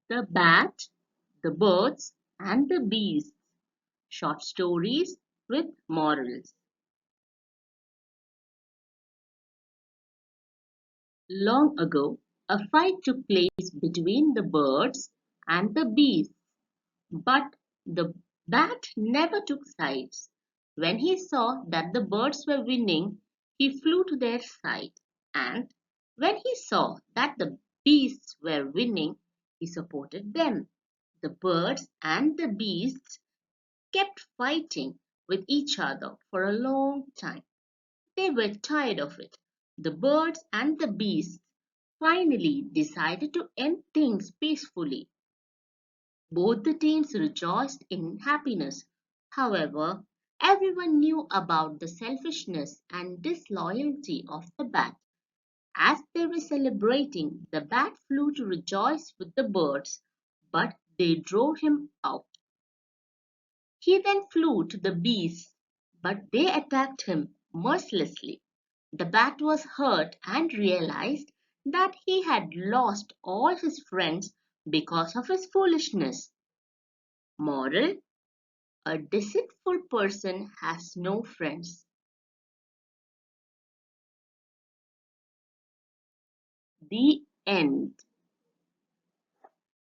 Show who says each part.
Speaker 1: The Bat, the Birds, and the Bees. Short stories with morals. Long ago, a fight took place between the birds and the bees, but the bat never took sides. When he saw that the birds were winning, he flew to their side, and when he saw that the bees were winning, he supported them. The birds and the bees kept fighting with each other for a long time. They were tired of it. The birds and the bees finally decided to end things peacefully. Both the teams rejoiced in happiness. However, everyone knew about the selfishness and disloyalty of the bat. As they were celebrating, the bat flew to rejoice with the birds, but they drove him out. He then flew to the bees, but they attacked him mercilessly. The bat was hurt and realized that he had lost all his friends because of his foolishness. Moral: a deceitful person has no friends. The end.